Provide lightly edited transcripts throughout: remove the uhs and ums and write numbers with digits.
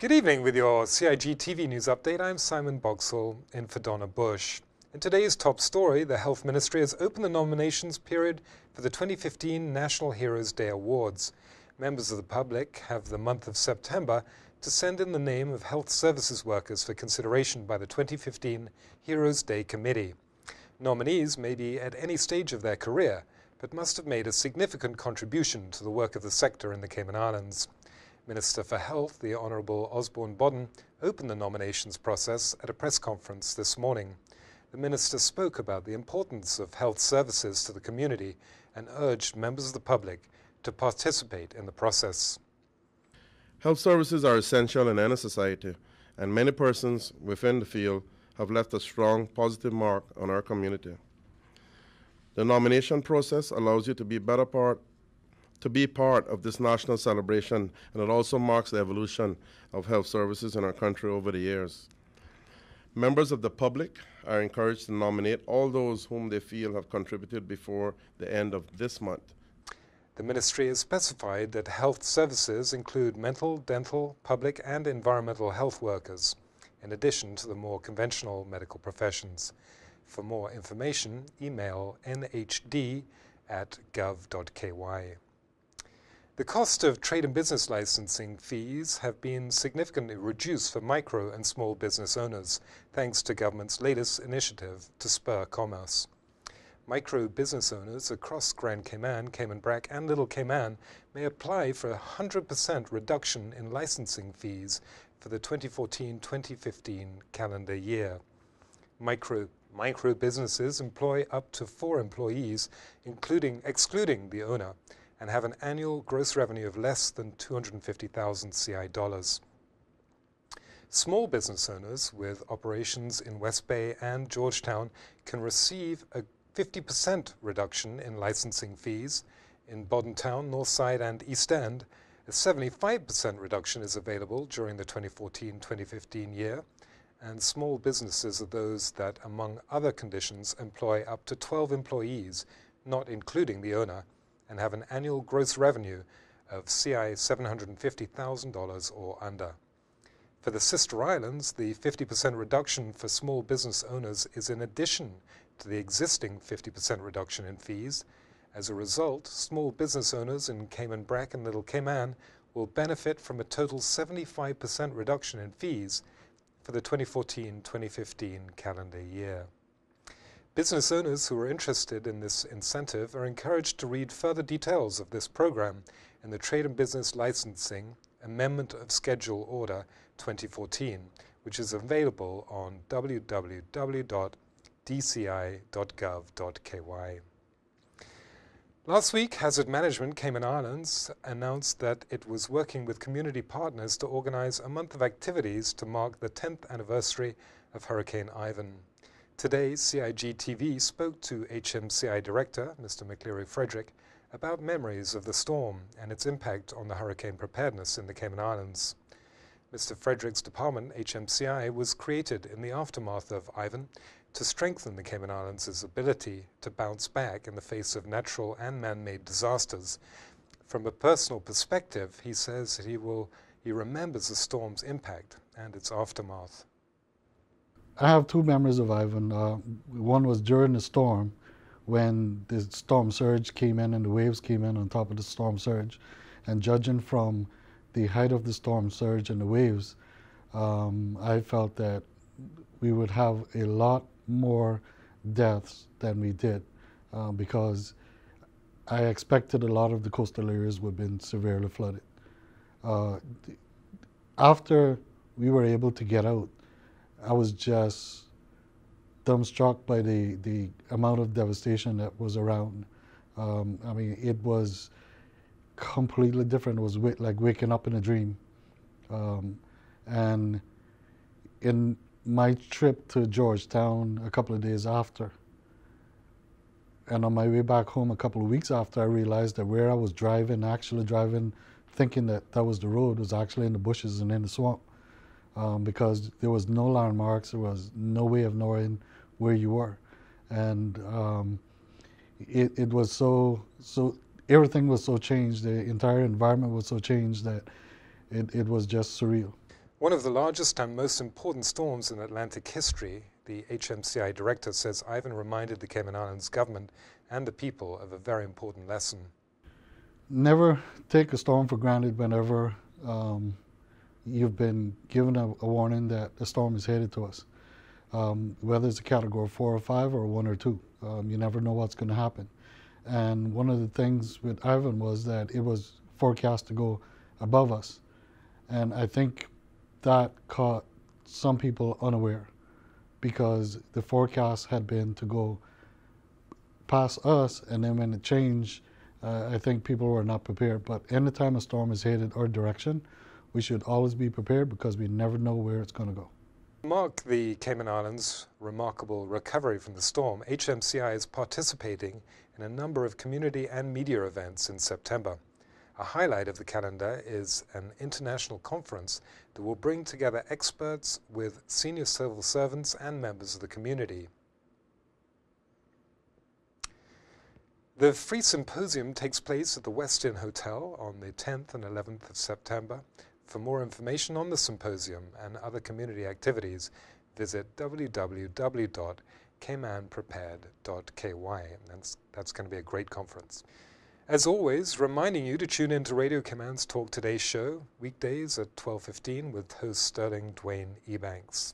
Good evening. With your CIGTV news update, I'm Simon Boxall in for Donna Bush. In today's top story, the Health Ministry has opened the nominations period for the 2015 National Heroes Day Awards. Members of the public have the month of September to send in the name of health services workers for consideration by the 2015 Heroes Day Committee. Nominees may be at any stage of their career, but must have made a significant contribution to the work of the sector in the Cayman Islands. Minister for Health, the Honourable Osborne Bodden, opened the nominations process at a press conference this morning. The Minister spoke about the importance of health services to the community and urged members of the public to participate in the process. Health services are essential in any society, and many persons within the field have left a strong, positive mark on our community. The nomination process allows you to be part of this national celebration, and it also marks the evolution of health services in our country over the years. Members of the public are encouraged to nominate all those whom they feel have contributed before the end of this month. The Ministry has specified that health services include mental, dental, public and environmental health workers, in addition to the more conventional medical professions. For more information, email nhd@gov.ky. The cost of trade and business licensing fees have been significantly reduced for micro and small business owners, thanks to government's latest initiative to spur commerce. Micro business owners across Grand Cayman, Cayman Brac and Little Cayman may apply for a 100% reduction in licensing fees for the 2014-2015 calendar year. Micro businesses employ up to 4 employees, excluding the owner, and have an annual gross revenue of less than 250,000 CI dollars. Small business owners with operations in West Bay and Georgetown can receive a 50% reduction in licensing fees. In Boddentown, Northside and East End, a 75% reduction is available during the 2014-2015 year, and small businesses are those that, among other conditions, employ up to 12 employees, not including the owner, and have an annual gross revenue of CI $750,000 or under. For the sister islands, the 50% reduction for small business owners is in addition to the existing 50% reduction in fees. As a result, small business owners in Cayman Brac and Little Cayman will benefit from a total 75% reduction in fees for the 2014-2015 calendar year. Business owners who are interested in this incentive are encouraged to read further details of this program in the Trade and Business Licensing Amendment of Schedule Order 2014, which is available on www.dci.gov.ky. Last week, Hazard Management Cayman Islands announced that it was working with community partners to organize a month of activities to mark the 10th anniversary of Hurricane Ivan. Today, CIGTV spoke to HMCI Director, Mr. McLeary Frederick, about memories of the storm and its impact on the hurricane preparedness in the Cayman Islands. Mr. Frederick's department, HMCI, was created in the aftermath of Ivan to strengthen the Cayman Islands' ability to bounce back in the face of natural and man-made disasters. From a personal perspective, he says that he remembers the storm's impact and its aftermath. I have 2 memories of Ivan. One was during the storm, when the storm surge came in and the waves came in on top of the storm surge. And judging from the height of the storm surge and the waves, I felt that we would have a lot more deaths than we did, because I expected a lot of the coastal areas would have been severely flooded. After we were able to get out, I was just dumbstruck by the amount of devastation that was around. I mean, it was completely different. It was like waking up in a dream. And in my trip to Georgetown a couple of days after, and on my way back home a couple of weeks after, I realized that where I was actually driving, thinking that that was the road, was actually in the bushes and in the swamp. Because there was no landmarks, there was no way of knowing where you were. And it was so everything was so changed, the entire environment was so changed that it was just surreal. One of the largest and most important storms in Atlantic history, the HMCI director says Ivan reminded the Cayman Islands government and the people of a very important lesson. Never take a storm for granted whenever you've been given a warning that a storm is headed to us. Whether it's a category 4 or 5 or 1 or 2, you never know what's going to happen. And one of the things with Ivan was that it was forecast to go above us. And I think that caught some people unaware, because the forecast had been to go past us, and then when it changed, I think people were not prepared. But anytime a storm is headed our direction, we should always be prepared, because we never know where it's going to go. To mark the Cayman Islands' remarkable recovery from the storm, HMCI is participating in a number of community and media events in September. A highlight of the calendar is an international conference that will bring together experts with senior civil servants and members of the community. The free symposium takes place at the West Inn Hotel on the 10th and 11th of September. For more information on the symposium and other community activities, visit www.caymanprepared.ky. That's going to be a great conference. As always, reminding you to tune in to Radio Cayman's Talk Today show, weekdays at 12:15 with host Sterling Dwayne Ebanks.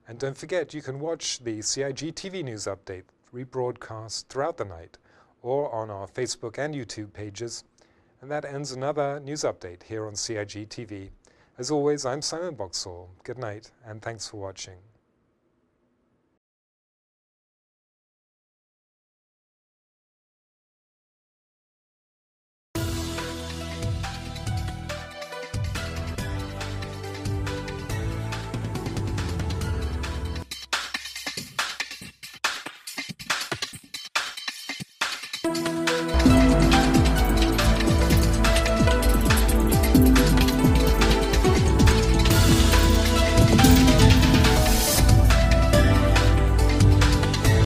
And don't forget, you can watch the CIGTV news update rebroadcast throughout the night, or on our Facebook and YouTube pages. And that ends another news update here on CIGTV. As always, I'm Simon Boxall. Good night, and thanks for watching.